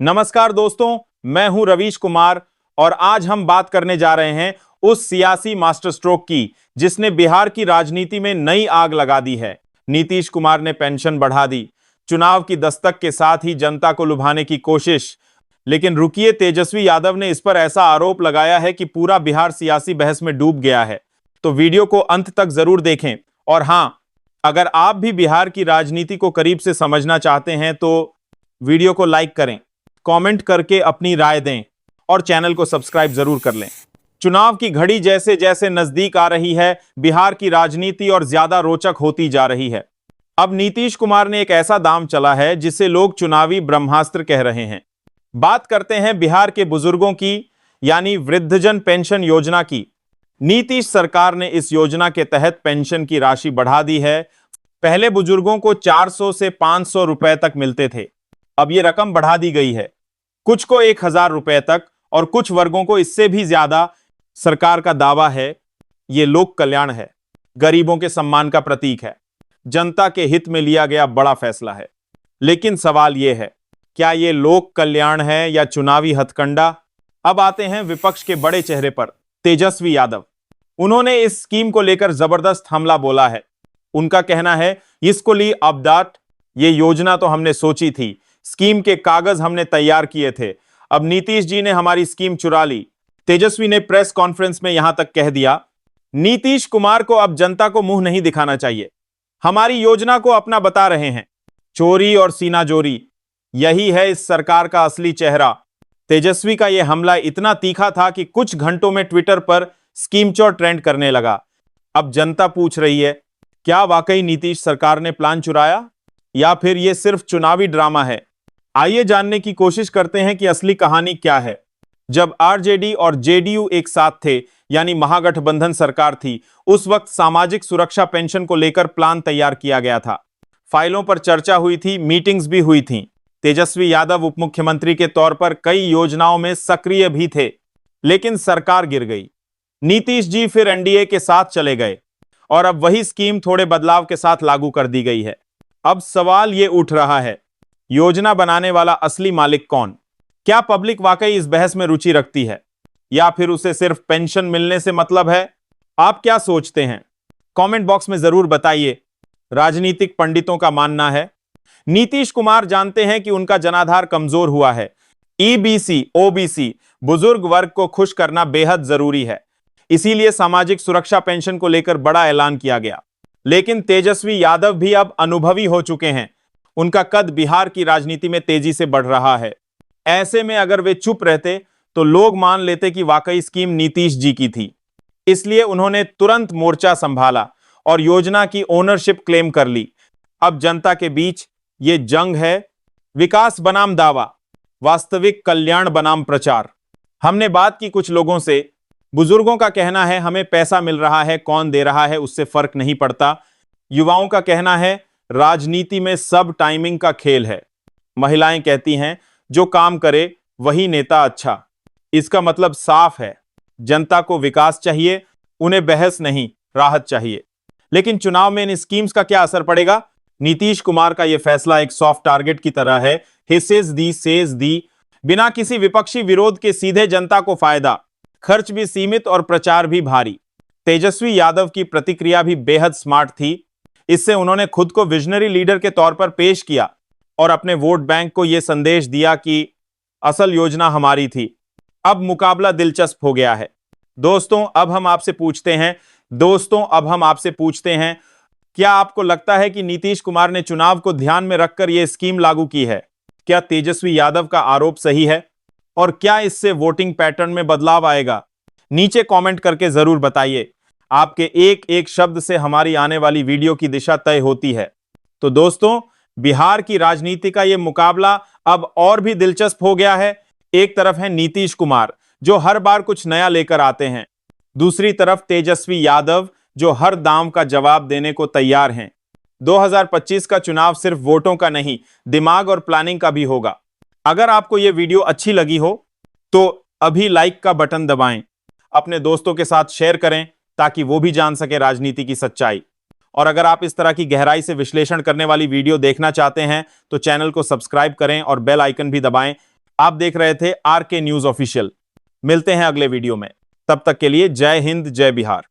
नमस्कार दोस्तों, मैं हूं रवीश कुमार और आज हम बात करने जा रहे हैं उस सियासी मास्टर स्ट्रोक की जिसने बिहार की राजनीति में नई आग लगा दी है। नीतीश कुमार ने पेंशन बढ़ा दी, चुनाव की दस्तक के साथ ही जनता को लुभाने की कोशिश। लेकिन रुकिए, तेजस्वी यादव ने इस पर ऐसा आरोप लगाया है कि पूरा बिहार सियासी बहस में डूब गया है। तो वीडियो को अंत तक जरूर देखें। और हां, अगर आप भी बिहार की राजनीति को करीब से समझना चाहते हैं तो वीडियो को लाइक करें, कमेंट करके अपनी राय दें और चैनल को सब्सक्राइब जरूर कर लें। चुनाव की घड़ी जैसे जैसे नजदीक आ रही है, बिहार की राजनीति और ज्यादा रोचक होती जा रही है। अब नीतीश कुमार ने एक ऐसा दांव चला है जिसे लोग चुनावी ब्रह्मास्त्र कह रहे हैं। बात करते हैं बिहार के बुजुर्गों की, यानी वृद्धजन पेंशन योजना की। नीतीश सरकार ने इस योजना के तहत पेंशन की राशि बढ़ा दी है। पहले बुजुर्गों को 400 से 500 रुपए तक मिलते थे, अब यह रकम बढ़ा दी गई है। कुछ को 1000 रुपए तक और कुछ वर्गों को इससे भी ज्यादा। सरकार का दावा है यह लोक कल्याण है, गरीबों के सम्मान का प्रतीक है, जनता के हित में लिया गया बड़ा फैसला है। लेकिन सवाल यह है, क्या यह लोक कल्याण है या चुनावी हथकंडा? अब आते हैं विपक्ष के बड़े चेहरे पर, तेजस्वी यादव। उन्होंने इस स्कीम को लेकर जबरदस्त हमला बोला है। उनका कहना है, इसको ली अपडाट, ये योजना तो हमने सोची थी, स्कीम के कागज हमने तैयार किए थे, अब नीतीश जी ने हमारी स्कीम चुरा ली। तेजस्वी ने प्रेस कॉन्फ्रेंस में यहां तक कह दिया, नीतीश कुमार को अब जनता को मुंह नहीं दिखाना चाहिए, हमारी योजना को अपना बता रहे हैं। चोरी और सीनाजोरी, यही है इस सरकार का असली चेहरा। तेजस्वी का यह हमला इतना तीखा था कि कुछ घंटों में ट्विटर पर स्कीम चोर ट्रेंड करने लगा। अब जनता पूछ रही है, क्या वाकई नीतीश सरकार ने प्लान चुराया या फिर यह सिर्फ चुनावी ड्रामा है? आइए जानने की कोशिश करते हैं कि असली कहानी क्या है। जब आरजेडी और जेडीयू एक साथ थे, यानी महागठबंधन सरकार थी, उस वक्त सामाजिक सुरक्षा पेंशन को लेकर प्लान तैयार किया गया था। फाइलों पर चर्चा हुई थी, मीटिंग्स भी हुई थी। तेजस्वी यादव उप मुख्यमंत्री के तौर पर कई योजनाओं में सक्रिय भी थे, लेकिन सरकार गिर गई। नीतीश जी फिर एनडीए के साथ चले गए और अब वही स्कीम थोड़े बदलाव के साथ लागू कर दी गई है। अब सवाल यह उठ रहा है, योजना बनाने वाला असली मालिक कौन? क्या पब्लिक वाकई इस बहस में रुचि रखती है या फिर उसे सिर्फ पेंशन मिलने से मतलब है? आप क्या सोचते हैं? कमेंट बॉक्स में जरूर बताइए। राजनीतिक पंडितों का मानना है, नीतीश कुमार जानते हैं कि उनका जनाधार कमजोर हुआ है। ईबीसी, ओबीसी, बुजुर्ग वर्ग को खुश करना बेहद जरूरी है, इसीलिए सामाजिक सुरक्षा पेंशन को लेकर बड़ा ऐलान किया गया। लेकिन तेजस्वी यादव भी अब अनुभवी हो चुके हैं, उनका कद बिहार की राजनीति में तेजी से बढ़ रहा है। ऐसे में अगर वे चुप रहते तो लोग मान लेते कि वाकई स्कीम नीतीश जी की थी। इसलिए उन्होंने तुरंत मोर्चा संभाला और योजना की ओनरशिप क्लेम कर ली। अब जनता के बीच यह जंग है, विकास बनाम दावा, वास्तविक कल्याण बनाम प्रचार। हमने बात की कुछ लोगों से, बुजुर्गों का कहना है हमें पैसा मिल रहा है, कौन दे रहा है उससे फर्क नहीं पड़ता। युवाओं का कहना है राजनीति में सब टाइमिंग का खेल है। महिलाएं कहती हैं जो काम करे वही नेता अच्छा। इसका मतलब साफ है, जनता को विकास चाहिए, उन्हें बहस नहीं, राहत चाहिए। लेकिन चुनाव में इन स्कीम्स का क्या असर पड़ेगा? नीतीश कुमार का यह फैसला एक सॉफ्ट टारगेट की तरह है, हिस्सेज दी सेज दी, बिना किसी विपक्षी विरोध के सीधे जनता को फायदा, खर्च भी सीमित और प्रचार भी भारी। तेजस्वी यादव की प्रतिक्रिया भी बेहद स्मार्ट थी। इससे उन्होंने खुद को विजनरी लीडर के तौर पर पेश किया और अपने वोट बैंक को यह संदेश दिया कि असल योजना हमारी थी। अब मुकाबला दिलचस्प हो गया है। दोस्तों, अब हम आपसे पूछते हैं, क्या आपको लगता है कि नीतीश कुमार ने चुनाव को ध्यान में रखकर यह स्कीम लागू की है? क्या तेजस्वी यादव का आरोप सही है और क्या इससे वोटिंग पैटर्न में बदलाव आएगा? नीचे कमेंट करके जरूर बताइए। आपके एक एक शब्द से हमारी आने वाली वीडियो की दिशा तय होती है। तो दोस्तों, बिहार की राजनीति का यह मुकाबला अब और भी दिलचस्प हो गया है। एक तरफ है नीतीश कुमार जो हर बार कुछ नया लेकर आते हैं, दूसरी तरफ तेजस्वी यादव जो हर दांव का जवाब देने को तैयार हैं। 2025 का चुनाव सिर्फ वोटों का नहीं, दिमाग और प्लानिंग का भी होगा। अगर आपको यह वीडियो अच्छी लगी हो तो अभी लाइक का बटन दबाएं, अपने दोस्तों के साथ शेयर करें ताकि वो भी जान सके राजनीति की सच्चाई। और अगर आप इस तरह की गहराई से विश्लेषण करने वाली वीडियो देखना चाहते हैं तो चैनल को सब्सक्राइब करें और बेल आइकन भी दबाएं। आप देख रहे थे RK न्यूज ऑफिशियल। मिलते हैं अगले वीडियो में, तब तक के लिए जय हिंद जय बिहार।